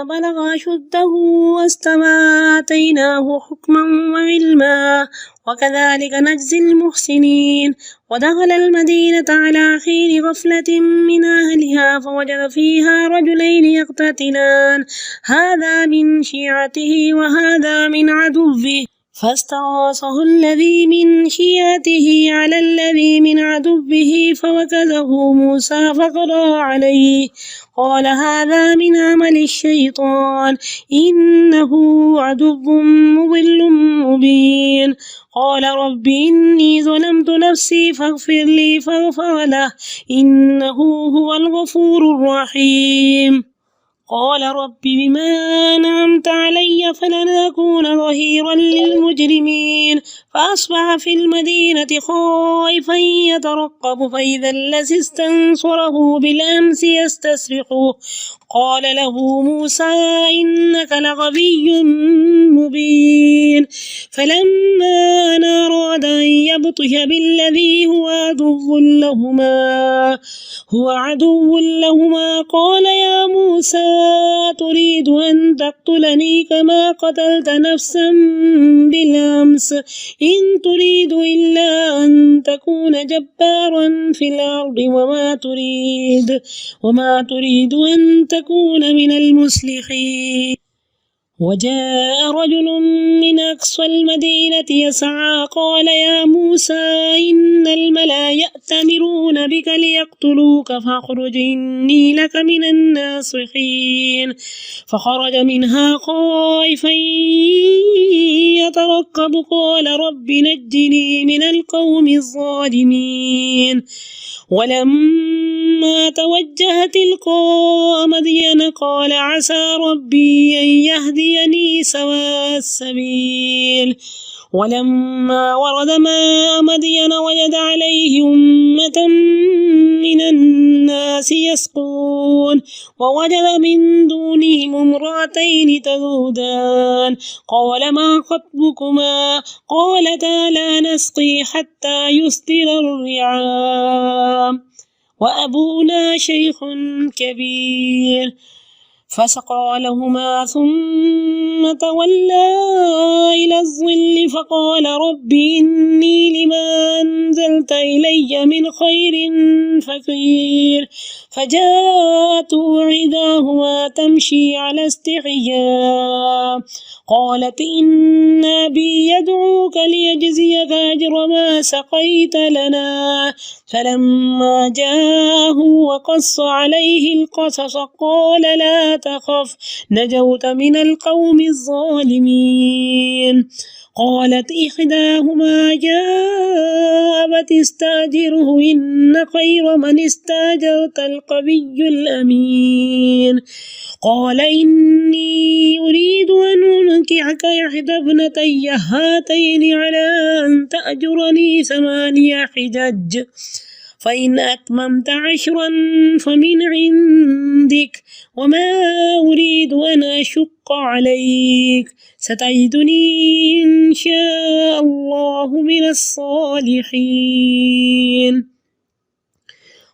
بلغ أشده واستوى آتيناه حكما وعلما وكذلك نجزي المحسنين. ودخل المدينة على حين غفلة من أهلها فوجد فيها رجلين يقتتلان هذا من شيعته وهذا من عدوه فاستغاثه الذي من شيعته على الذي من عدوه فوكزه موسى فقضى عليه قال هذا من عمل الشيطان إنه عدو مضل مبين. قال رب إني ظلمت نفسي فاغفر لي فغفر له إنه هو الغفور الرحيم. قال رب بما أنعمت علي فلن أكون ظهيرا للمجرمين. فأصبح في المدينة خائفا يترقب فإذا الذي استنصره بالأمس يستصرخه قال له موسى إنك لغبي مبين. فلما أن أراد أن يبطش بالذي هو عدو لهما قال يا موسى تريد أن تقتلني كما قتلت نفسا بالأمس إن تريد إلا أن تكون جبارا في الأرض وما تريد أن تكون من المصلحين. وجاء رجل من أقصى المدينة يسعى قال يا موسى إن الملأ يأتمرون بك ليقتلوك فاخرج إني لك من الناصحين. فخرج منها خائفا يترقب قال رب نجني من القوم الظالمين. ولما توجه تلقاء مدين قال عسى ربي أن يهديني سواء السبيل. ولما ورد ماء مدين وجد عليه أمة من الناس يسقون ووجد من دونهم امرأتين تذودان قال ما خطبكما قالتا لا نسقي حتى يصدر الرعاء وأبونا شيخ كبير. فسقى لهما ثم تولى إلى الظل فقال رب إني لما أنزلت إلي من خير فقير. فجاءته عداهما تمشي على استحياء قالت إن أبي يدعوك ليجزيك أجر ما سقيت لنا. فلما جاءه وقص عليه القصص قال لا تخف نجوت من القوم الظالمين. قالت إحداهما يا أبت استأجره إن خير من استأجرت القوي الأمين. قال إني أريد أن أنكحك إحدى ابنتي هاتين على أن تأجرني 8 حجج فإن أتممت 10 فمن عندك وما أريد أن أشق عليك ستجدني إن شاء الله من الصالحين.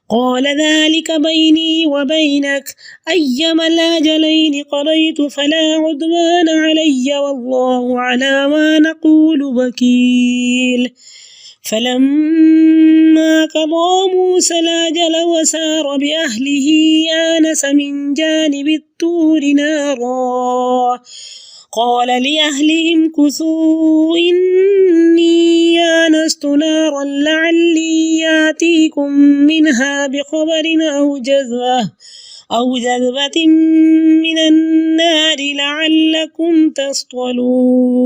قال ذلك بيني وبينك أيما الأجلين قضيت فلا عدوان علي والله على ما نقول وكيل. فلما قضى موسى الأجل وسار بأهله آنس من جانب الطور نارا قال لأهلهم كثوا إني آنست نارا لعلي يأتيكم منها بخبر أو جذبة من النار لعلكم تصطلون.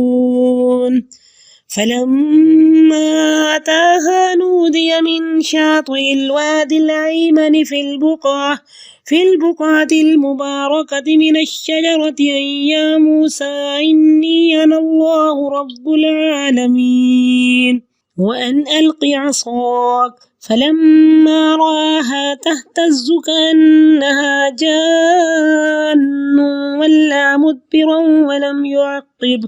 فلما أتاها نودي من شاطئ الوادي الأيمن في البقعة المباركة من الشجرة أن يا موسى إني أنا الله رب العالمين وأن ألق عصاك. فلما رآها تهتز كأنها جان ولى مدبرا ولم يعقب.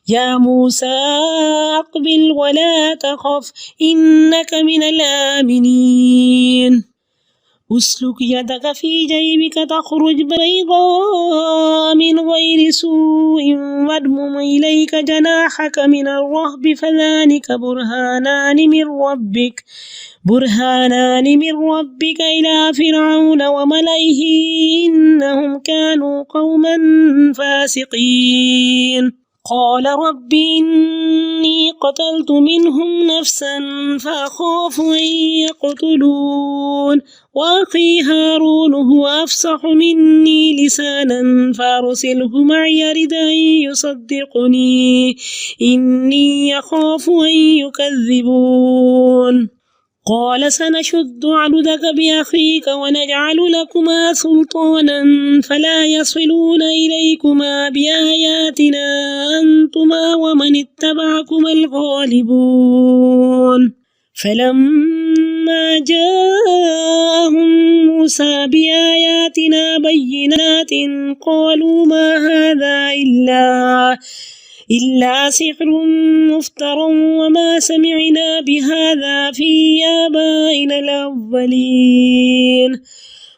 يا موسى أقبل ولا تخف إنك من الآمنين. أسلك يدك في جيبك تخرج بيضاء سوء وادمم إليك جناحك من الرهب فذلك برهانان من ربك إلى فرعون وملئه إنهم كانوا قوما فاسقين قال رب إني قتلت منهم نفسا فأخاف أن يقتلون وأخي هارون هو أفصح مني لسانا فأرسله معي يرد أن يصدقني إني أخاف أن يكذبون قال سنشد عضدك بأخيك ونجعل لكما سلطانا فلا يصلون إليكما بآياتنا أنتما ومن اتبعكما الغالبون فلما جاءهم موسى بآياتنا بينات قالوا ما هذا إلا سحر مفترى وما سمعنا بهذا في آبائنا الأولين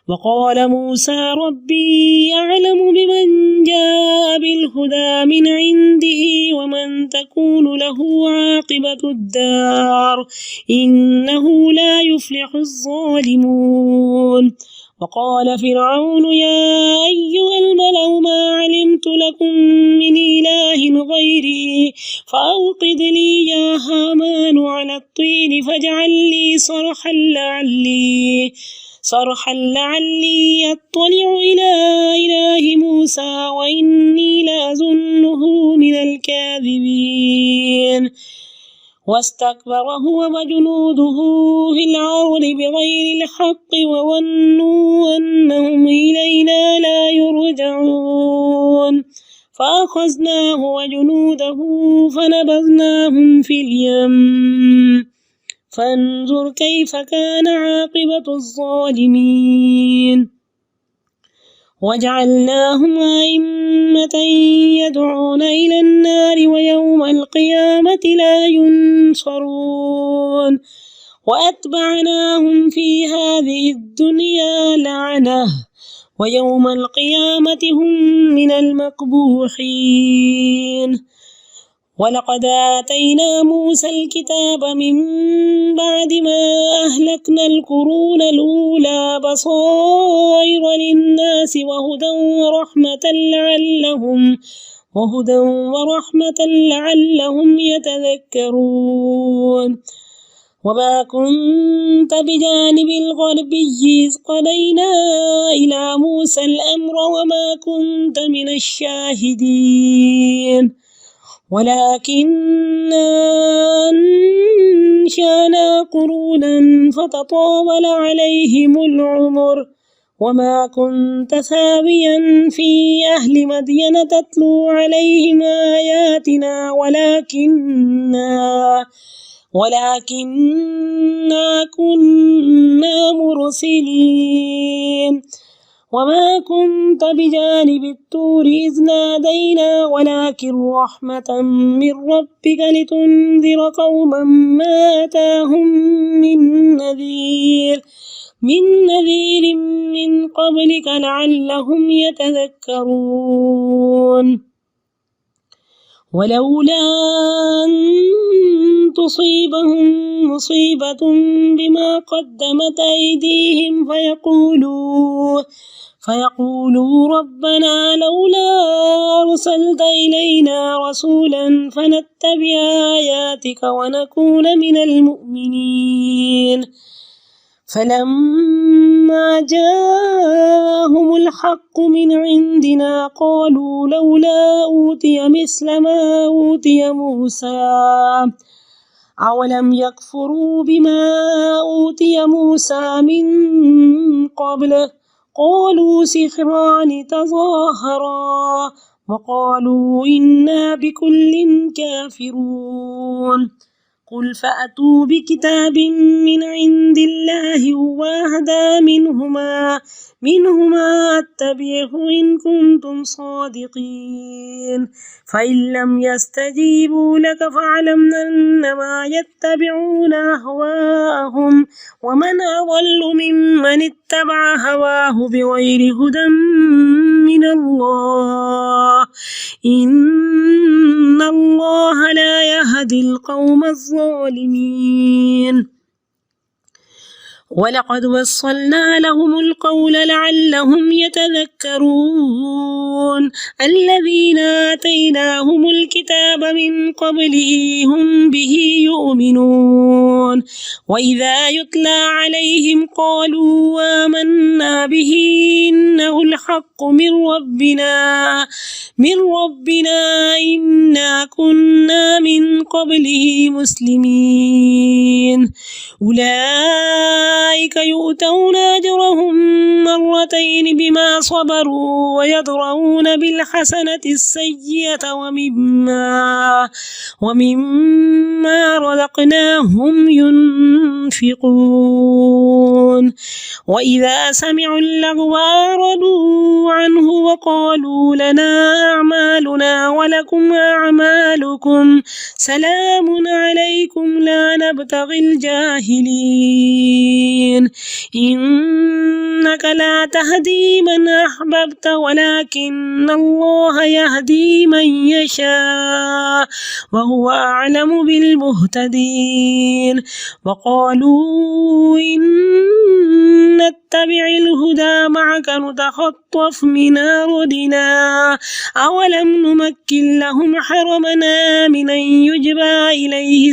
وقال موسى ربي أعلم بمن جاء بالهدى من عنده ومن تكون له عاقبة الدار إنه لا يفلح الظالمون وقال فرعون يا أيها الملأ ما علمت لكم من إله غيري فأوقد لي يا هامان على الطين فاجعل لي صرحا لعلي أطلع إلى إله موسى وإني لأظنه من الكاذبين واستكبر هو وجنوده في الأرض بغير الحق وظنوا أنهم إلينا لا يرجعون فأخذناه وجنوده فنبذناهم في اليم فانظر كيف كان عاقبة الظالمين وجعلناهم أئمة يدعون إلى النار ويوم القيامة لا ينصرون وأتبعناهم في هذه الدنيا لعنة ويوم القيامة هم من المقبوحين ولقد آتينا موسى الكتاب من بعد ما أهلكنا القرون الأولى بصائر للناس وهدى ورحمة لعلهم يتذكرون وما كنت بجانب الغربي إذ قضينا إلى موسى الأمر وما كنت من الشاهدين ولكننا أنشأنا قرونا فتطاول عليهم العمر وما كنت ثاويا في أهل مدين تتلو عليهم آياتنا ولكننا كنا مرسلين وما كنت بجانب الطور إذ نادينا ولكن رحمة من ربك لتنذر قوما ما أتاهم من نذير من قبلك لعلهم يتذكرون ولولا أن تصيبهم مصيبة بما قدمت أيديهم فيقولوا ربنا لولا أرسلت إلينا رسولا فنتبع آياتك ونكون من المؤمنين فلما جاءهم الحق من عندنا قالوا لولا أوتي مثل ما أوتي موسى أولم يكفروا بما أوتي موسى من قبل قالوا سحران تظاهرا وقالوا إنا بكل كافرون قل فأتوا بكتاب من عند الله هو أهدى منهما أتبعه إن كنتم صادقين فإن لم يستجيبوا لك فاعلم أنما يتبعون أهواءهم ومن أضل ممن اتبع هواه بغير هدى من الله القوم الظالمين وَلَقَدْ وَصَّلْنَا لَهُمُ الْقَوْلَ لَعَلَّهُمْ يَتَذَكَّرُونَ الَّذِينَ آتَيْنَاهُمُ الْكِتَابَ مِنْ قَبْلِهِ هُمْ بِهِ يُؤْمِنُونَ وَإِذَا يُتْلَى عَلَيْهِمْ قَالُوا آمَنَّا بِهِ إِنَّهُ الْحَقُّ من ربنا إِنَّا كُنَّا مِنْ قَبْلِهِ مُسْلِمِينَ أولئك يؤتون أجرهم مرتين بما صبروا ويدرؤون بالحسنة السيئة ومما رزقناهم ينفقون وإذا سمعوا اللغو أعرضوا عنه وقالوا لنا أعمالنا ولكم أعمالكم سلام عليكم لا نبتغي الجاهلين إنك لا تهدي من أحببت ولكن الله يهدي من يشاء وهو أعلم بالمهتدين وقالوا إن نتبع الهدى معك نتخطف من أرضنا أولم نمكن لهم حرمنا آمنا يجبى إليه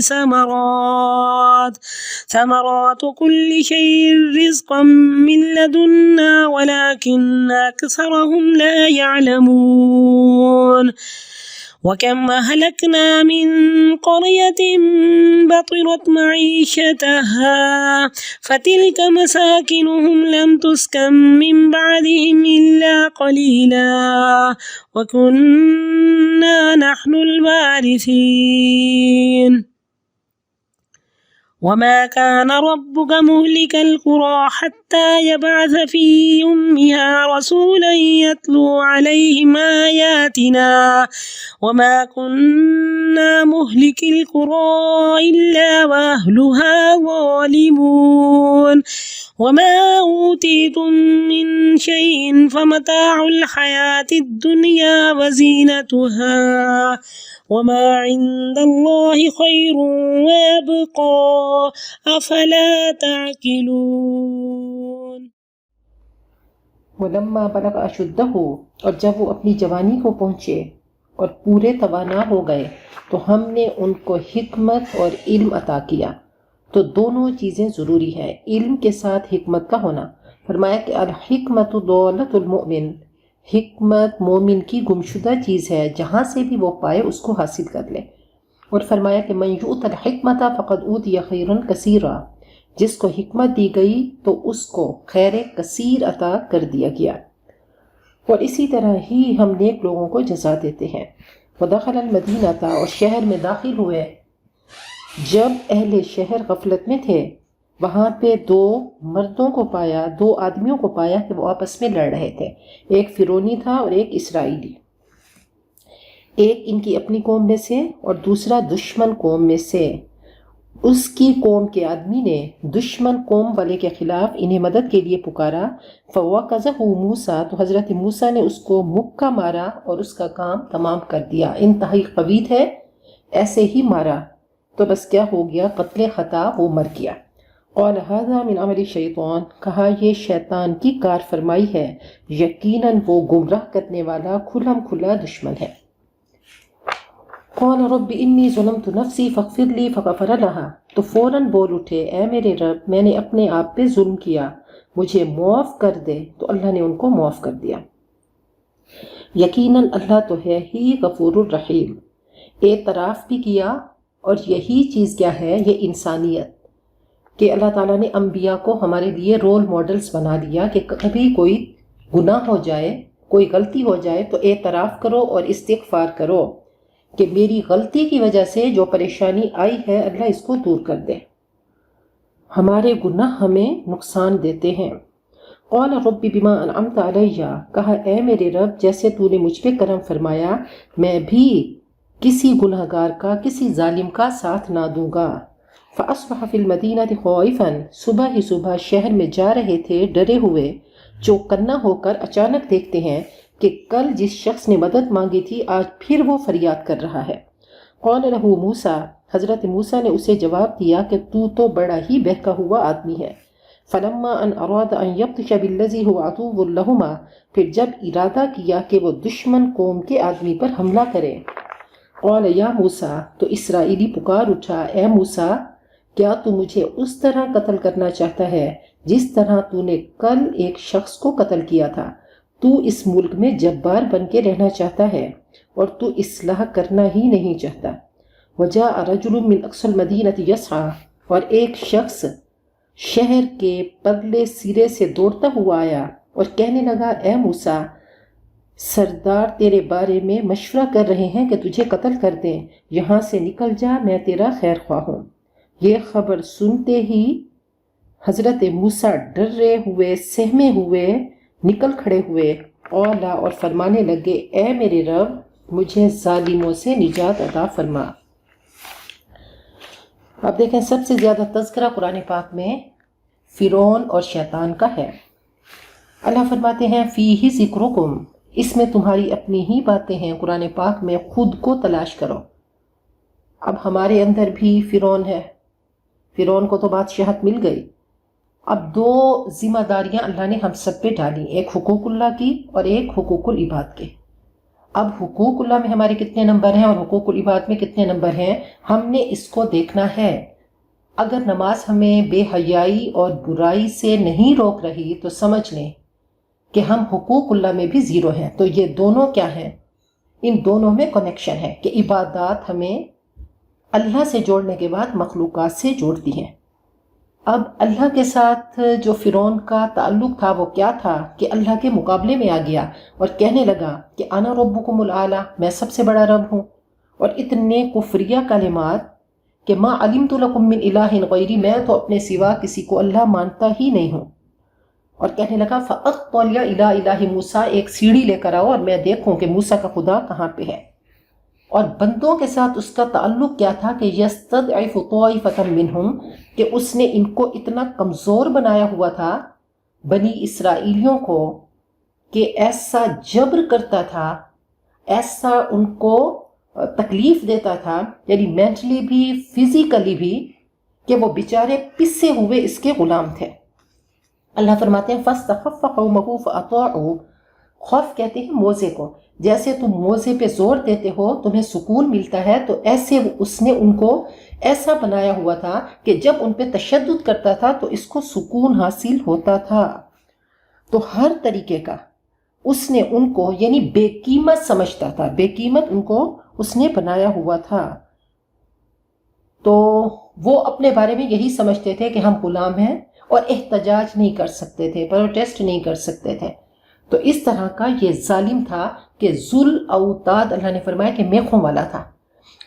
ثمرات كل شيء رزقا من لدنا ولكن أكثرهم لا يعلمون وكم أهلكنا من قرية بطرت معيشتها فتلك مساكنهم لم تسكن من بعدهم إلا قليلا وكنا نحن الوارثين وما كان ربك مهلك القرى حتى يبعث في أمها رسولا يتلو عليهم آياتنا وما كنا مهلك القرى إلا وأهلها ظالمون وما أوتيتم من شيء فمتاع الحياة الدنيا وزينتها وما عند الله خير ويبقى أفلا تعقلون ولما بلغ اشدہ اور جب وہ اپنی جوانی کو پہنچے اور پورے توانا ہو گئے تو ہم نے ان کو حکمت اور علم عطا کیا تو دونوں چیزیں ضروری ہیں علم کے ساتھ حکمت کا ہونا فرمایا کہ الحکمت دولت المؤمن حکمت مومن کی گمشدہ چیز ہے جہاں سے بھی وہ پائے اس کو حاصل کر لے اور فرمایا کہ من یؤت الحکمت فقد اوتی خیرا کثیرا جس کو حکمت دی گئی تو اس کو خیر کثیر عطا کر دیا گیا اور اسی طرح ہی ہم نیک لوگوں کو جزا دیتے ہیں ودخل المدینہ تھا اور شہر میں داخل ہوئے جب اہل شہر غفلت میں تھے وہاں پہ دو مردوں کو پایا دو آدمیوں کو پایا کہ وہ آپس میں لڑ رہے تھے ایک فرعونی تھا اور ایک اسرائیلی ایک ان کی اپنی قوم میں سے اور دوسرا دشمن قوم میں سے اس کی قوم کے آدمی نے دشمن قوم والے کے خلاف انہیں مدد کے لیے پکارا فوقظہ موسیٰ تو حضرت موسیٰ نے اس کو مکہ مارا اور اس کا کام تمام کر دیا انتہائی قوی ہے ایسے ہی مارا تو بس کیا ہو گیا قتل خطا وہ مر گیا قال هذا من عمل الشیطان کہا یہ شیطان کی کار فرمائی ہے یقیناً وہ گمراہ کرنے والا کھلم کھلا دشمن ہے قال رب انی ظلمت نفسی فاغفر لی فغفر لها تو فوراً بول اٹھے اے میرے رب میں نے اپنے آپ پہ ظلم کیا مجھے معاف کر دے تو اللہ نے ان کو معاف کر دیا یقیناً اللہ تو ہے ہی غفور الرحیم اعتراف بھی کیا اور یہی چیز کیا ہے یہ انسانیت کہ اللہ تعالیٰ نے انبیاء کو ہمارے لیے رول ماڈلز بنا دیا کہ کبھی کوئی گناہ ہو جائے کوئی غلطی ہو جائے تو اعتراف کرو اور استغفار کرو کہ میری غلطی کی وجہ سے جو پریشانی آئی ہے اللہ اس کو دور کر دے ہمارے گناہ ہمیں نقصان دیتے ہیں قال رب بما انعمت علیہ کہا اے میرے رب جیسے تو نے مجھ پہ کرم فرمایا میں بھی کسی گناہ گار کا کسی ظالم کا ساتھ نہ دوں گا فاصبح فی المدینہ خائفا صبح ہی صبح شہر میں جا رہے تھے ڈرے ہوئے چوکنا ہو کر اچانک دیکھتے ہیں کہ کل جس شخص نے مدد مانگی تھی آج پھر وہ فریاد کر رہا ہے قال له موسیٰ حضرت موسیٰ نے اسے جواب دیا کہ تو بڑا ہی بہکا ہوا آدمی ہے۔ فلما ان اراد ان یبطش بالذی هو عدو لہما، پھر جب ارادہ کیا کہ وہ دشمن قوم کے آدمی پر حملہ کرے، قال یا موسیٰ، تو اسرائیلی پکار اٹھا، اے موسیٰ، کیا تو مجھے اس طرح قتل کرنا چاہتا ہے جس طرح تو نے کل ایک شخص کو قتل کیا تھا؟ تو اس ملک میں جبار بن کے رہنا چاہتا ہے اور تو اصلاح کرنا ہی نہیں چاہتا۔ وجاء رجل من اقصى المدینة یسعی، اور ایک شخص شہر کے پرلے سرے سے دوڑتا ہوا آیا اور کہنے لگا، اے موسیٰ، سردار تیرے بارے میں مشورہ کر رہے ہیں کہ تجھے قتل کر دیں، یہاں سے نکل جا، میں تیرا خیر خواہ ہوں۔ یہ خبر سنتے ہی حضرت موسیٰ ڈرے ہوئے سہمے ہوئے نکل کھڑے ہوئے اور فرمانے لگے، اے میرے رب، مجھے ظالموں سے نجات عطا فرما۔ اب دیکھیں، سب سے زیادہ تذکرہ قرآن پاک میں فرعون اور شیطان کا ہے۔ اللہ فرماتے ہیں فیہ ذکرکم، اس میں تمہاری اپنی ہی باتیں ہیں، قرآن پاک میں خود کو تلاش کرو۔ اب ہمارے اندر بھی فرعون ہے، فرعون کو تو بادشاہت مل گئی، اب دو ذمہ داریاں اللہ نے ہم سب پہ ڈالی، ایک حقوق اللہ کی اور ایک حقوق العباد کے۔ اب حقوق اللہ میں ہمارے کتنے نمبر ہیں اور حقوق العباد میں کتنے نمبر ہیں، ہم نے اس کو دیکھنا ہے۔ اگر نماز ہمیں بے حیائی اور برائی سے نہیں روک رہی تو سمجھ لیں کہ ہم حقوق اللہ میں بھی زیرو ہیں۔ تو یہ دونوں کیا ہیں؟ ان دونوں میں کنیکشن ہے کہ عبادات ہمیں اللہ سے جوڑنے کے بعد مخلوقات سے جوڑتی ہیں۔ اب اللہ کے ساتھ جو فرعون کا تعلق تھا وہ کیا تھا کہ اللہ کے مقابلے میں آ گیا اور کہنے لگا کہ انا ربکم الاعلی، میں سب سے بڑا رب ہوں، اور اتنے کفریہ کلمات کہ ما علمت لکم من الہ غیری، میں تو اپنے سوا کسی کو اللہ مانتا ہی نہیں ہوں، اور کہنے لگا فاطلع الی الہ موسیٰ، ایک سیڑھی لے کر آؤ اور میں دیکھوں کہ موسیٰ کا خدا کہاں پہ ہے۔ اور بندوں کے ساتھ اس کا تعلق کیا تھا کہ یستضعف طائفۃ منہم، کہ اس نے ان کو اتنا کمزور بنایا ہوا تھا بنی اسرائیلیوں کو کہ ایسا جبر کرتا تھا، ایسا ان کو تکلیف دیتا تھا، یعنی مینٹلی بھی فزیکلی بھی، کہ وہ بیچارے پسے ہوئے اس کے غلام تھے۔ اللہ فرماتے ہیں فاستخف قومہ فاطاعوا، خوف کہتے ہیں موزے کو، جیسے تم موزے پہ زور دیتے ہو تمہیں سکون ملتا ہے، تو ایسے اس نے ان کو ایسا بنایا ہوا تھا کہ جب ان پہ تشدد کرتا تھا تو اس کو سکون حاصل ہوتا تھا۔ تو ہر طریقے کا اس نے ان کو یعنی بے قیمت سمجھتا تھا، بے قیمت ان کو اس نے بنایا ہوا تھا۔ تو وہ اپنے بارے میں یہی سمجھتے تھے کہ ہم غلام ہیں اور احتجاج نہیں کر سکتے تھے، پروٹیسٹ نہیں کر سکتے تھے۔ تو اس طرح کا یہ ظالم تھا کہ ذل اوتاد، اللہ نے فرمایا کہ میخوں والا تھا۔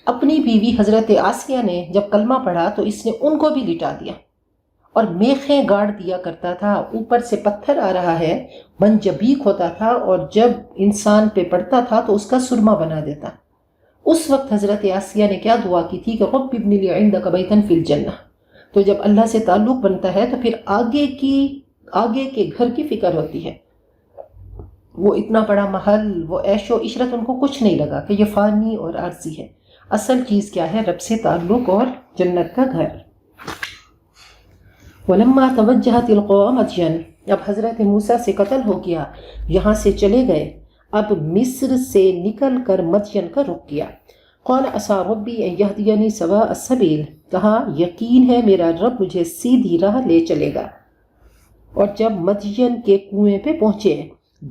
اپنی بیوی حضرت آسیہ نے جب کلمہ پڑھا تو اس نے ان کو بھی لٹا دیا اور میخیں گاڑ دیا کرتا تھا، اوپر سے پتھر آ رہا ہے، منجبیک ہوتا تھا، اور جب انسان پہ پڑتا تھا تو اس کا سرما بنا دیتا۔ اس وقت حضرت آسیہ نے کیا دعا کی تھی کہ رب ابن لی عندک بیتا فی الجنہ۔ تو جب اللہ سے تعلق بنتا ہے تو پھر آگے کے گھر کی فکر ہوتی ہے۔ وہ اتنا بڑا محل، وہ عیش و عشرت ان کو کچھ نہیں لگا کہ یہ فانی اور عارضی ہے۔ اصل چیز کیا ہے؟ رب سے تعلق اور جنت کا گھر۔ وَلَمَّا تَوَجَّهَ تِلْقَاءَ مَدْيَنَ، اب حضرت موسیٰ سے قتل ہو گیا، یہاں سے چلے گئے، اب مصر سے نکل کر مدین کا رخ کیا۔ قَالَ عَسَىٰ رَبِّي أَن يَهْدِيَنِي سَوَاءَ السَّبِيلِ، کہا یقین ہے میرا رب مجھے سیدھی راہ لے چلے گا۔ اور جب مدین کے کنویں پہ پہنچے،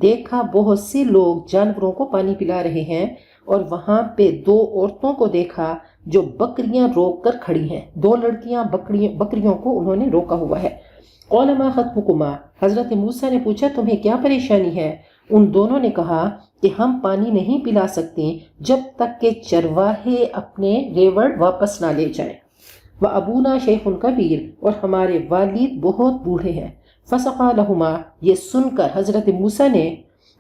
دیکھا بہت سے لوگ جانوروں کو پانی پلا رہے ہیں، اور وہاں پہ دو عورتوں کو دیکھا جو بکریاں روک کر کھڑی ہیں، دو لڑکیاں بکریوں کو انہوں نے روکا ہوا ہے۔ قَالَ مَا خَطْبُكُمَا، حضرت موسیٰ نے پوچھا تمہیں کیا پریشانی ہے؟ ان دونوں نے کہا کہ ہم پانی نہیں پلا سکتے جب تک کہ چرواہے اپنے ریوڑ واپس نہ لے جائیں۔ وَأَبُونَا شَيْخٌ كَبِيرٌ، اور ہمارے والد بہت بوڑھے ہیں۔ فَسَقَىٰ لَهُمَا، یہ سن کر حضرت موسیٰ نے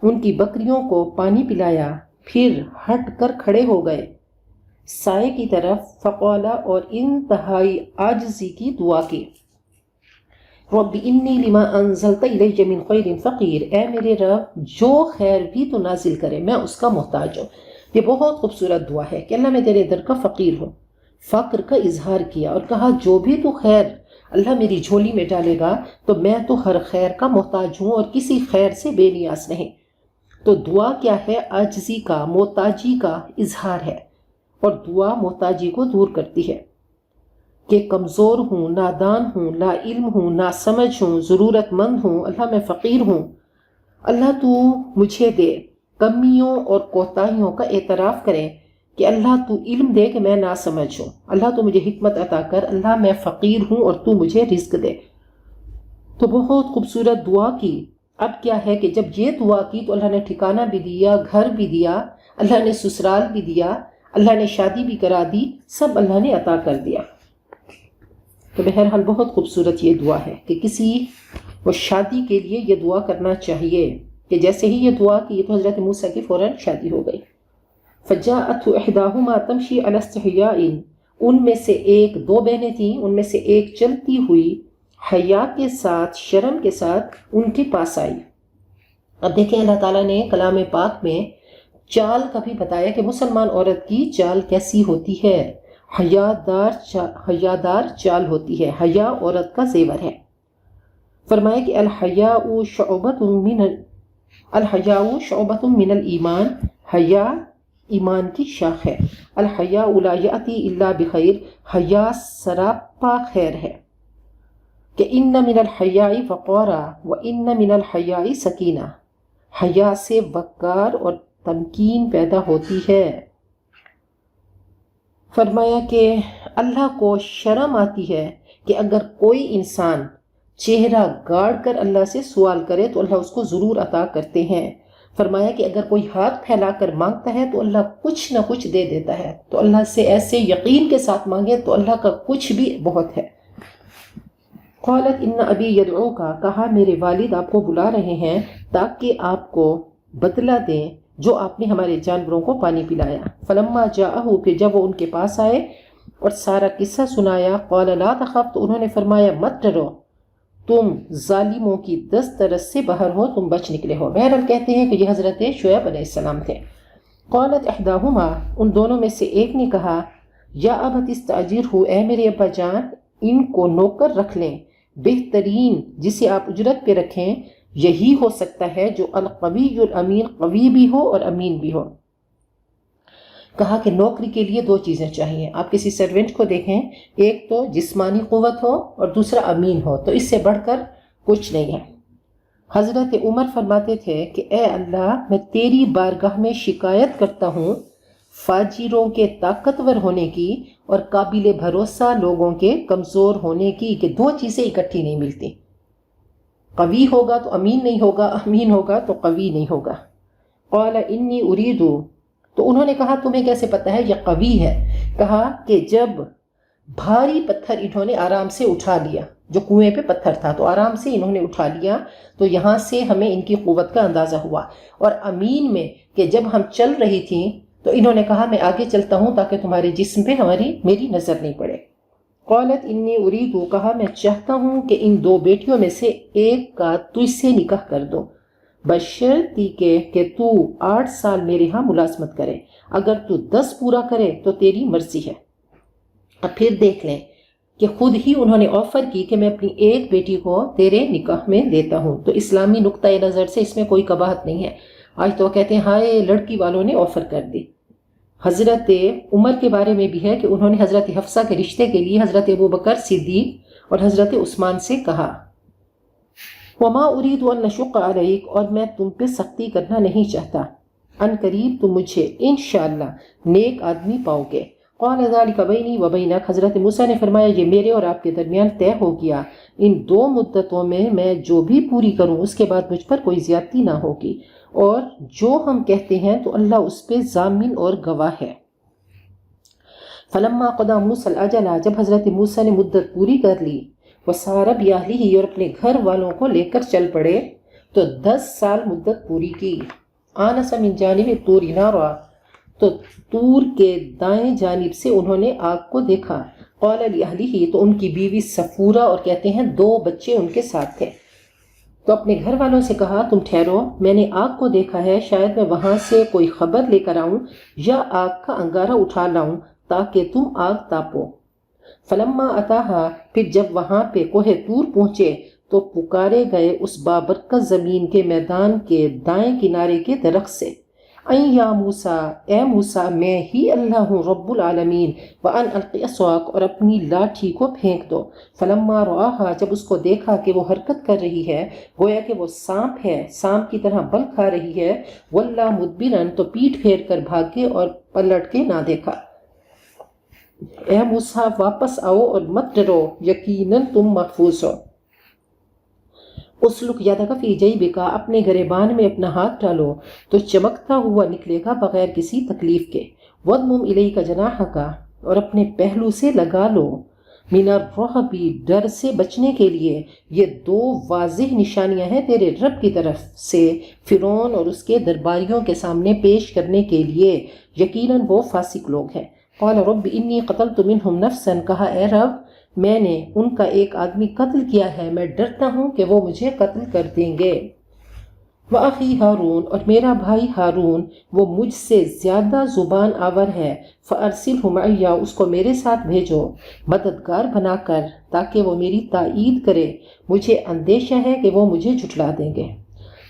ان کی بکریوں کو پانی پلایا، پھر ہٹ کر کھڑے ہو گئے سائے کی طرف۔ فقالا، اور انتہائی عاجزی کی دعا کی، رب انی لما انزلت الی من خیر فقیر، اے میرے رب جو خیر بھی تو نازل کرے میں اس کا محتاج ہوں۔ یہ بہت خوبصورت دعا ہے کہ اللہ میں تیرے در کا فقیر ہوں۔ فقر کا اظہار کیا اور کہا جو بھی تو خیر اللہ میری جھولی میں ڈالے گا تو میں تو ہر خیر کا محتاج ہوں اور کسی خیر سے بے نیاز نہیں۔ تو دعا کیا ہے؟ عاجزی کا، محتاجی کا اظہار ہے، اور دعا محتاجی کو دور کرتی ہے کہ کمزور ہوں، نادان ہوں، لا علم ہوں، نا سمجھ ہوں، ضرورت مند ہوں، اللہ میں فقیر ہوں، اللہ تو مجھے دے۔ کمیوں اور کوتاہیوں کا اعتراف کریں کہ اللہ تو علم دے کہ میں نا سمجھ ہوں، اللہ تو مجھے حکمت عطا کر، اللہ میں فقیر ہوں اور تو مجھے رزق دے۔ تو بہت خوبصورت دعا کی۔ اب کیا ہے کہ جب یہ دعا کی تو اللہ نے ٹھکانہ بھی دیا، گھر بھی دیا، اللہ نے سسرال بھی دیا، اللہ نے شادی بھی کرا دی، سب اللہ نے عطا کر دیا۔ تو بہرحال بہت خوبصورت یہ دعا ہے کہ کسی وہ شادی کے لیے یہ دعا کرنا چاہیے کہ جیسے ہی یہ دعا کی تو حضرت موسیٰ کی فوراً شادی ہو گئی۔ فجاءته احداهما تمشي على استحياء، ان میں سے ایک، دو بہنیں تھیں، ان میں سے ایک چلتی ہوئی حیا کے ساتھ، شرم کے ساتھ ان کے پاس آئی۔ اب دیکھیں اللہ تعالیٰ نے کلام پاک میں چال کا بھی بتایا کہ مسلمان عورت کی چال کیسی ہوتی ہے، حیادار چال ہوتی ہے، حیا عورت کا زیور ہے۔ فرمایا کہ الحیاء شعبۃ من الایمان، حیا ایمان کی شاخ ہے۔ الحیاء لا یأتی الا بخیر، حیا سراپا خیر ہے۔ کہ ان من الحیاء وقارا و ان من الحیاء سکینہ، حیا سے وقار اور تمکین پیدا ہوتی ہے۔ فرمایا کہ اللہ کو شرم آتی ہے کہ اگر کوئی انسان چہرہ گاڑ کر اللہ سے سوال کرے تو اللہ اس کو ضرور عطا کرتے ہیں۔ فرمایا کہ اگر کوئی ہاتھ پھیلا کر مانگتا ہے تو اللہ کچھ نہ کچھ دے دیتا ہے، تو اللہ سے ایسے یقین کے ساتھ مانگے تو اللہ کا کچھ بھی بہت ہے۔ قالت ان ابی یدعوک، کہا میرے والد آپ کو بلا رہے ہیں تاکہ آپ کو بدلہ دیں جو آپ نے ہمارے جانوروں کو پانی پلایا۔ فلما جاءہ، پھر جب وہ ان کے پاس آئے اور سارا قصہ سنایا، قال لا تخف، تو انہوں نے فرمایا مت ڈرو، تم ظالموں کی دسترس سے باہر ہو، تم بچ نکلے ہو۔ بہرحال کہتے ہیں کہ یہ حضرت شعیب علیہ السلام تھے۔ قالت احداہما، ان دونوں میں سے ایک نے کہا یا ابت استاجرہ، اے میرے ابا جان ان کو نوکر رکھ لیں، بہترین جسے آپ اجرت پہ رکھیں یہی ہو سکتا ہے جو القوی الامین، قوی بھی ہو اور امین بھی ہو۔ کہا کہ نوکری کے لیے دو چیزیں چاہیے، آپ کسی سرونٹ کو دیکھیں، ایک تو جسمانی قوت ہو اور دوسرا امین ہو، تو اس سے بڑھ کر کچھ نہیں ہے۔ حضرت عمر فرماتے تھے کہ اے اللہ میں تیری بارگاہ میں شکایت کرتا ہوں فاجروں کے طاقتور ہونے کی اور قابل بھروسہ لوگوں کے کمزور ہونے کی، کہ دو چیزیں اکٹھی نہیں ملتی، قوی ہوگا تو امین نہیں ہوگا، امین ہوگا تو قوی نہیں ہوگا۔ قال انی ارید، تو انہوں نے کہا تمہیں کیسے پتہ ہے یہ قوی ہے؟ کہا کہ جب بھاری پتھر انہوں نے آرام سے اٹھا لیا، جو کنویں پہ پتھر تھا تو آرام سے انہوں نے اٹھا لیا، تو یہاں سے ہمیں ان کی قوت کا اندازہ ہوا۔ اور امین میں کہ جب ہم چل رہی تھیں تو انہوں نے کہا میں آگے چلتا ہوں تاکہ تمہارے جسم پہ میری نظر نہیں پڑے۔ قالت انی ارید، کہا میں چاہتا ہوں کہ ان دو بیٹیوں میں سے ایک کا تجھ سے نکاح کر دو، بشرطی کہ تو 8 سال میرے ہاں ملازمت کرے، اگر تو 10 پورا کرے تو تیری مرضی ہے۔ اب پھر دیکھ لیں کہ خود ہی انہوں نے آفر کی کہ میں اپنی ایک بیٹی کو تیرے نکاح میں دیتا ہوں، تو اسلامی نقطۂ نظر سے اس میں کوئی قباحت نہیں ہے۔ آج تو کہتے ہیں ہائے لڑکی والوں نے آفر کر دی۔ حضرت عمر کے بارے میں بھی ہے کہ انہوں نے حضرت حفصہ کے رشتے کے لیے حضرت ابوبکر صدیق اور حضرت عثمان سے کہا وما ارید ان نشق علیک، اور میں تم پہ سختی کرنا نہیں چاہتا، ان قریب تم مجھے انشاءاللہ نیک آدمی پاؤ گے۔ قال ذلک بینی و بینک، حضرت موسیٰ نے فرمایا یہ میرے اور آپ کے درمیان طے ہو گیا، ان 2 مدتوں میں جو بھی پوری کروں اس کے بعد مجھ پر کوئی زیادتی نہ ہوگی، اور جو ہم کہتے ہیں تو اللہ اس پہ ضامن اور گواہ ہے۔ فلما قضى موسیٰ الاجل، جب حضرت موسیٰ نے مدت پوری کر لی، وسار بأہلہ، اور اپنے گھر والوں کو لے کر چل پڑے، تو 10 سال مدت پوری کی۔ آنس من جانب طور نارا، تو طور کے دائیں جانب سے انہوں نے آگ کو دیکھا۔ قال لأہلہ، تو ان کی بیوی صفورہ اور کہتے ہیں 2 بچے ان کے ساتھ تھے، تو اپنے گھر والوں سے کہا تم ٹھہرو، میں نے آگ کو دیکھا ہے، شاید میں وہاں سے کوئی خبر لے کر آؤں یا آگ کا انگارہ اٹھا لاؤں تاکہ تم آگ تاپو۔ فلما اتاہا، پھر جب وہاں پہ کوہ طور پہنچے تو پکارے گئے اس بابرکت زمین کے میدان کے دائیں کنارے کے درخت سے، این یا موسیٰ، اے موسیٰ میں ہی اللہ ہوں رب العالمین، وان القی عصاک، اور اپنی لاٹھی کو پھینک دو۔ فلما رآہا، جب اس کو دیکھا کہ وہ حرکت کر رہی ہے گویا کہ وہ سانپ ہے، سانپ کی طرح بل کھا رہی ہے، ولا مدبرن، تو پیٹھ پھیر کر بھاگے اور پلٹ کے نہ دیکھا۔ اے موسیٰ واپس آؤ اور مت ڈرو، یقیناً تم محفوظ ہو۔ اسلک یدک فی جیبک، اپنے گریبان میں اپنا ہاتھ ڈالو تو چمکتا ہوا نکلے گا بغیر کسی تکلیف کے۔ وَضْمُمْ إِلَيْكَ جَنَاحَكَ، اور اپنے پہلو سے لگا لو، مِنَ الرَّعْبِ، ڈر سے بچنے کے لیے۔ یہ دو واضح نشانیاں ہیں تیرے رب کی طرف سے فرعون اور اس کے درباریوں کے سامنے پیش کرنے کے لیے، یقیناً وہ فاسق لوگ ہیں۔ قال رب انی قتلت منہم نفسا، کہا اے رب میں نے ان کا ایک آدمی قتل کیا ہے، میں ڈرتا ہوں کہ وہ مجھے قتل کر دیں گے۔ وَأَخِي ہارون، اور میرا بھائی ہارون، وہ مجھ سے زیادہ زبان آور ہے، فَأَرْسِلْهُ مَعِيَّ، اس کو میرے ساتھ بھیجو مددگار بنا کر تاکہ وہ میری تائید کرے، مجھے اندیشہ ہے کہ وہ مجھے جھٹلا دیں گے۔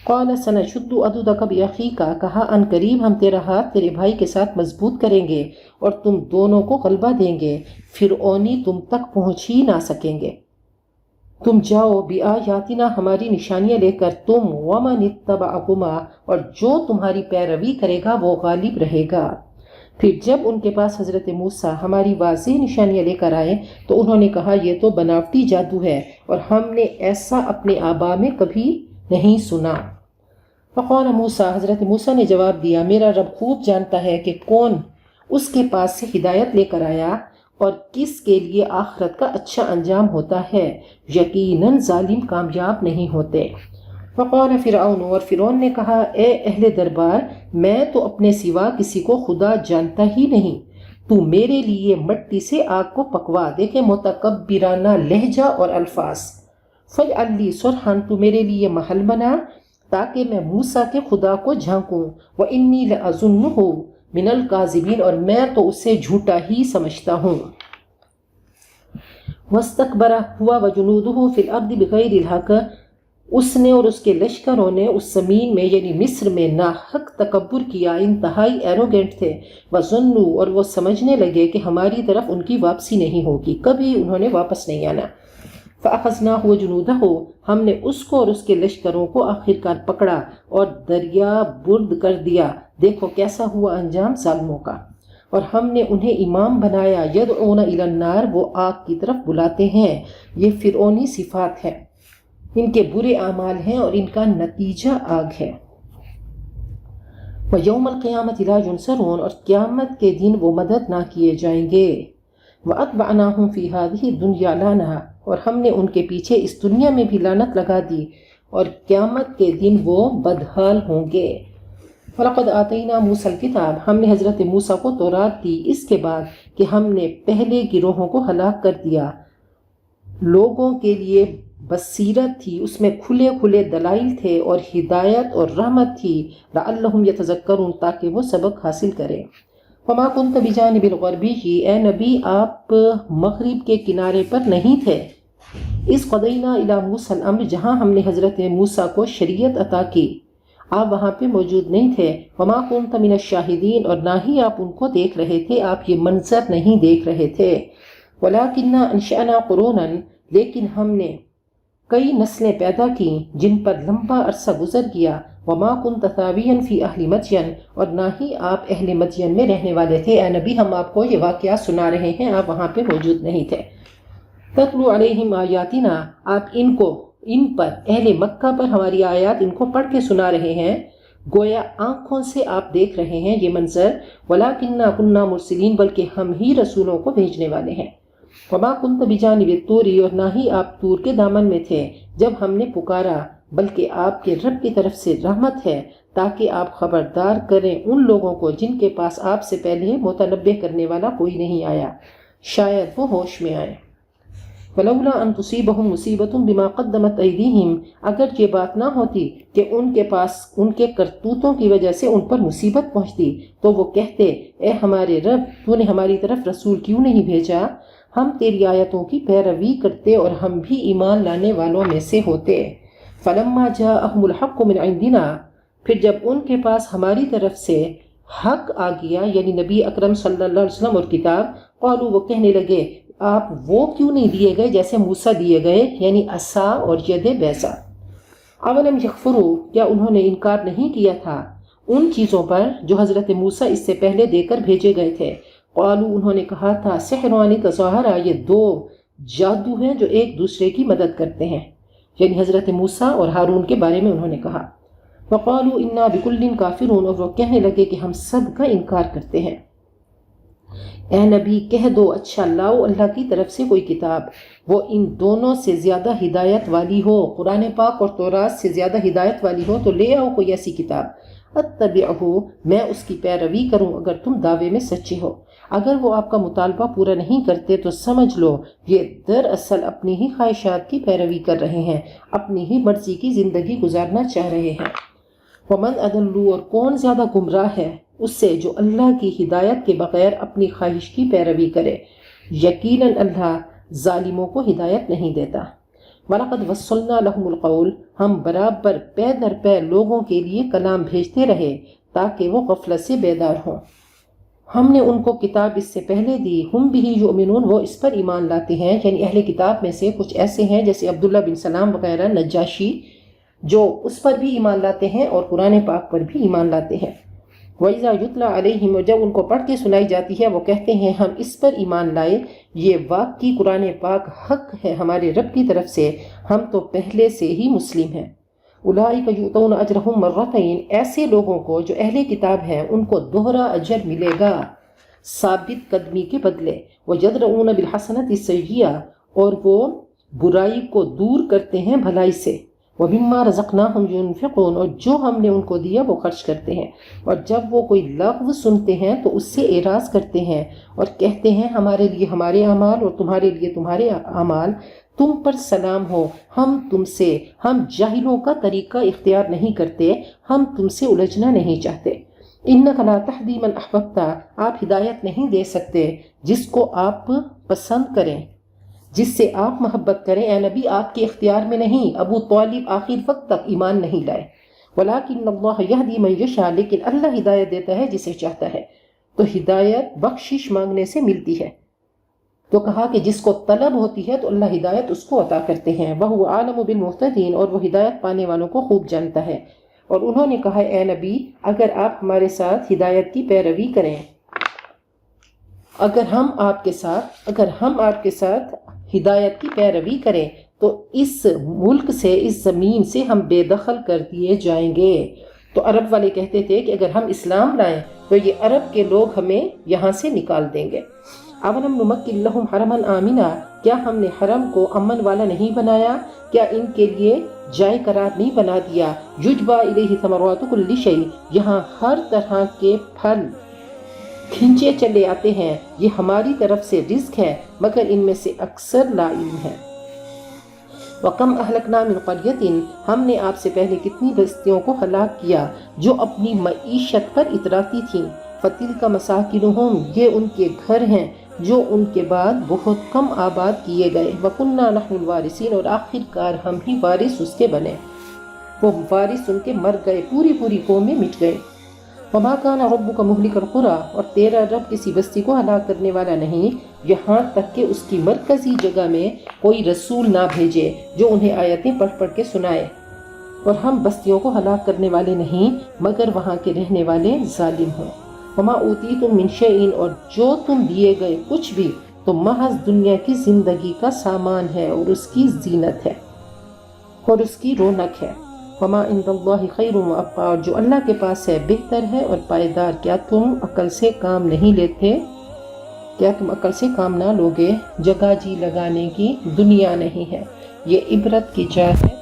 قَالَ سَنَشُدُّ عَضُدَكَ بِأَخِيكَ، کہا ان قریب ہم تیرا ہاتھ تیرے بھائی کے ساتھ مضبوط کریں گے اور تم دونوں کو غلبہ دیں گے، فرعونی تم تک پہنچ ہی نہ سکیں گے۔ تم جاؤ بِآیاتنا، ہماری نشانیاں لے کر، تم وَمَنِ اتَّبَعَكُمَا، اور جو تمہاری پیروی کرے گا وہ غالب رہے گا۔ پھر جب ان کے پاس حضرت موسیٰ ہماری واضح نشانیاں لے کر آئے تو انہوں نے کہا یہ تو بناوٹی جادو ہے اور ہم نے ایسا اپنے آبا میں کبھی نہیں سنا۔ فقال موسیٰ، حضرت موسیٰ نے جواب دیا، میرا رب خوب جانتا ہے کہ کون اس کے پاس سے ہدایت لے کر آیا اور کس کے لیے آخرت کا اچھا انجام ہوتا ہے، یقیناً ظالم کامیاب نہیں ہوتے۔ فقال فرعون، اور فرعون نے کہا، اے اہل دربار، میں تو اپنے سوا کسی کو خدا جانتا ہی نہیں، تو میرے لیے مٹی سے آگ کو پکوا۔ دیکھیں متکبرانہ لہجہ اور الفاظ۔ فَاجْعَلْ لِي صَرْحًا، تو میرے لیے محل بنا تاکہ میں موسیٰ کے خدا کو جھانکوں، وَإِنِّي لَأَظُنُّهُ مِنَ الْكَاذِبِينَ، اور میں تو اسے جھوٹا ہی سمجھتا ہوں۔ وَاسْتَكْبَرَ هُوَ وَجُنُودُهُ فِي الْأَرْضِ بِغَيْرِ الْحَقِّ، اس نے اور اس کے لشکروں نے اس زمین میں یعنی مصر میں ناحق تکبر کیا، انتہائی ایروگینٹ تھے۔ وَظَنُّوا، اور وہ سمجھنے لگے کہ ہماری طرف ان کی واپسی نہیں ہوگی، کبھی انہوں نے واپس نہیں آنا۔ فَأَخَذْنَاهُ وَجُنُودَهُ، ہم نے اس کو اور اس کے لشکروں کو آخرکار پکڑا اور دریا برد کر دیا۔ دیکھو کیسا ہوا انجام ظالموں کا۔ اور ہم نے انہیں امام بنایا، يَدْعُونَ إِلَى النَّارِ، وہ آگ کی طرف بلاتے ہیں۔ یہ فرعونی صفات ہے، ان کے برے اعمال ہیں اور ان کا نتیجہ آگ ہے۔ وَيَوْمَ الْقِيَامَةِ لَا يُنْصَرُونَ، اور قیامت کے دن وہ مدد نہ کیے جائیں گے۔ وَأَتْبَعْنَاهُمْ فِي هَذِهِ الدُّنْيَا لَعْنَةً، اور ہم نے ان کے پیچھے اس دنیا میں بھی لعنت لگا دی اور قیامت کے دن وہ بدحال ہوں گے۔ وَلَقَدْ آتَيْنَا مُوسَى الْكِتَابَ، ہم نے حضرت موسیٰ کو تورات دی اس کے بعد کہ ہم نے پہلے گروہوں کو ہلاک کر دیا۔ لوگوں کے لیے بصیرت تھی، اس میں کھلے کھلے دلائل تھے اور ہدایت اور رحمت تھی، لعلہم یتذکرون، تاکہ وہ سبق حاصل کریں۔ وما كنت بجانب الغربی، اے نبی آپ مغرب کے کنارے پر نہیں تھے۔ اس قضینا الی موسیٰ الامر، جہاں ہم نے حضرت موسیٰ کو شریعت عطا کی، آپ وہاں پہ موجود نہیں تھے۔ وما كنت من الشاہدین، اور نہ ہی آپ ان کو دیکھ رہے تھے، آپ یہ منظر نہیں دیکھ رہے تھے۔ ولکنہ انشأنا قرونا، لیکن ہم نے کئی نسلیں پیدا کی جن پر لمبا عرصہ گزر گیا۔ وما كنت ثاویا فی اہل مدین، اور نہ ہی آپ اہل مدین میں رہنے والے تھے۔ اے نبی ہم آپ کو یہ واقعات سنا رہے ہیں، آپ وہاں پہ موجود نہیں تھے۔ تتلو علیہم آیاتنا، آپ ان پر اہل مکہ پر ہماری آیات ان کو پڑھ کے سنا رہے ہیں، گویا آنکھوں سے آپ دیکھ رہے ہیں یہ منظر۔ ولکنہ کنہ مرسلین، بلکہ ہم ہی رسولوں کو بھیجنے والے ہیں۔ وما كنت بجانب الطور، اور نہ ہی آپ طور کے دامن میں تھے جب ہم نے پکارا، بلکہ آپ کے رب کی طرف سے رحمت ہے تاکہ آپ خبردار کریں ان لوگوں کو جن کے پاس آپ سے پہلے متنبہ کرنے والا کوئی نہیں آیا، شاید وہ ہوش میں آئے۔ فلولا ان تصیبہم مصیبۃ بما قدمت ایدیہم، اگر یہ بات نہ ہوتی کہ ان کے پاس ان کے کرتوتوں کی وجہ سے ان پر مصیبت پہنچتی تو وہ کہتے اے ہمارے رب تو نے ہماری طرف رسول کیوں نہیں بھیجا، ہم تیری آیتوں کی پیروی کرتے اور ہم بھی ایمان لانے والوں میں سے ہوتے۔ فلما جاءہم الحق من عندنا، پھر جب ان کے پاس ہماری طرف سے حق آ گیا یعنی نبی اکرم صلی اللہ علیہ وسلم اور کتاب، قالوا وہ کہنے لگے آپ وہ کیوں نہیں دیے گئے جیسے موسیٰ دیے گئے یعنی عصا اور ید بیضا۔ اولم یکفروا، کیا انہوں نے انکار نہیں کیا تھا ان چیزوں پر جو حضرت موسیٰ اس سے پہلے دے کر بھیجے گئے تھے۔ قالوا انہوں نے کہا تھا سحران تظاہرا، یہ دو جادو ہیں جو ایک دوسرے کی مدد کرتے ہیں، یعنی حضرت موسیٰ اور ہارون کے بارے میں انہوں نے کہا۔ وقالوا انا بکل کافرون، اور وہ کہنے لگے کہ ہم سب کا انکار کرتے ہیں۔ اے نبی کہہ دو اچھا لاؤ اللہ کی طرف سے کوئی کتاب وہ ان دونوں سے زیادہ ہدایت والی ہو، قرآن پاک اور تورات سے زیادہ ہدایت والی ہو تو لے آؤ کوئی ایسی کتاب، اتبعہ میں اس کی پیروی کروں اگر تم دعوے میں سچے ہو۔ اگر وہ آپ کا مطالبہ پورا نہیں کرتے تو سمجھ لو یہ دراصل اپنی ہی خواہشات کی پیروی کر رہے ہیں، اپنی ہی مرضی کی زندگی گزارنا چاہ رہے ہیں۔ ومن اضل، اور کون زیادہ گمراہ ہے اس سے جو اللہ کی ہدایت کے بغیر اپنی خواہش کی پیروی کرے، یقیناً اللہ ظالموں کو ہدایت نہیں دیتا۔ وَلَقَدْ وَصَّلْنَا لَهُمُ الْقَوْلَ، ہم برابر پے در پے لوگوں کے لیے کلام بھیجتے رہے تاکہ وہ غفلت سے بیدار ہوں۔ ہم نے ان کو کتاب اس سے پہلے دی، ہم بھی یؤمنون، وہ اس پر ایمان لاتے ہیں، یعنی اہل کتاب میں سے کچھ ایسے ہیں جیسے عبداللہ بن سلام وغیرہ، نجاشی، جو اس پر بھی ایمان لاتے ہیں اور قرآن پاک پر بھی ایمان لاتے ہیں۔ وَإِذَا يُتْلَى عَلَيْهِمْ، اور جب ان کو پڑھ کے سنائی جاتی ہے وہ کہتے ہیں ہم اس پر ایمان لائے، یہ واقعی قرآن پاک حق ہے ہمارے رب کی طرف سے، ہم تو پہلے سے ہی مسلم ہیں۔ اولئک یؤتون اجرہم مرتین، ایسے لوگوں کو جو اہل کتاب ہیں ان کو دوہرا اجر ملے گا ثابت قدمی کے بدلے۔ وَيَدْرَؤُونَ بِالْحَسَنَةِ السَّيِّئَةَ، اور وہ برائی کو دور کرتے ہیں بھلائی سے۔ وَمِمَّا رَزَقْنَاهُمْ يُنْفِقُونَ، اور جو ہم نے ان کو دیا وہ خرچ کرتے ہیں۔ اور جب وہ کوئی لغو سنتے ہیں تو اس سے اعراض کرتے ہیں اور کہتے ہیں ہمارے لیے ہمارے اعمال اور تمہارے لیے تمہارے اعمال، تم پر سلام ہو، ہم جاہلوں کا طریقہ اختیار نہیں کرتے، ہم تم سے الجھنا نہیں چاہتے۔ اِنَّكَ لَا تَهْدِي مَنْ أَحْبَبْتَ، آپ ہدایت نہیں دے سکتے جس کو آپ پسند کریں، جس سے آپ محبت کریں۔ اے نبی آپ کے اختیار میں نہیں، ابو طالب آخر وقت تک ایمان نہیں لائے۔ وَلَٰكِنَّ اللَّهَ يَهْدِي مَن يَشَاءُ، لیکن اللہ ہدایت دیتا ہے جسے چاہتا ہے۔ تو ہدایت بخشش مانگنے سے ملتی ہے، تو کہا کہ جس کو طلب ہوتی ہے تو اللہ ہدایت اس کو عطا کرتے ہیں۔ وَهُوَ أَعْلَمُ بِالْمُهْتَدِينَ، اور وہ ہدایت پانے والوں کو خوب جانتا ہے۔ اور انہوں نے کہا اے نبی اگر آپ ہمارے ساتھ ہدایت کی پیروی کریں، اگر ہم آپ کے ساتھ ہدایت کی پیروی کریں تو اس ملک سے، اس زمین سے ہم بے دخل کر دیے جائیں گے۔ تو عرب والے کہتے تھے کہ اگر ہم اسلام لائیں تو یہ عرب کے لوگ ہمیں یہاں سے نکال دیں گے۔ اولم نمکن لہم حرما آمنا، کیا ہم نے حرم کو امن والا نہیں بنایا، کیا ان کے لیے جائے قرار نہیں بنا دیا۔ یجبا الیہ ثمرات کل شیء، یہاں ہر طرح کے پھل کھنچے چلے آتے ہیں، یہ ہماری طرف سے رزق ہے، مگر ان میں سے اکثر لا علم ہے۔ وَكَمْ أَهْلَكْنَا مِنْ قَرْيَةٍ، ہم نے آپ سے پہلے کتنی بستیوں کو ہلاک کیا جو اپنی معیشت پر اتراتی تھیں۔ فَتِلْكَ مَسَاكِنُهُمْ، یہ ان کے گھر ہیں جو ان کے بعد بہت کم آباد کیے گئے۔ وَكُنَّا نَحْنُ الْوَارِثِينَ، اور آخر کار ہم ہی وارث اس کے بنے، وہ وارث ان کے مر گئے، پوری قومیں مٹ گئے۔ وَمَا كَانَ رَبُّكَ مُهْلِكَ الْقُرَىٰ، اور تیرا رب کسی بستی کو ہلاک کرنے والا نہیں یہاں تک کہ اس کی مرکزی جگہ میں کوئی رسول نہ بھیجے جو انہیں آیتیں پڑھ پڑھ کے سنائے۔ اور ہم بستیوں کو ہلاک کرنے والے نہیں مگر وہاں کے رہنے والے ظالم ہوں۔ وَمَا أُوتِيتُم مِّن شَيْءٍ، اور جو تم دیے گئے کچھ بھی تو محض دنیا کی زندگی کا سامان ہے اور اس کی زینت ہے اور اس کی رونق ہے۔ وَمَا عِندَ اللَّهِ خَيْرٌ وَأَبْقَىٰ، اور جو اللہ کے پاس ہے بہتر ہے اور پائیدار۔ کیا تم عقل سے کام نہیں لیتے؟ کیا تم عقل سے کام نہ لوگے؟ جگہ جی لگانے کی دنیا نہیں ہے، یہ عبرت کی جا ہے۔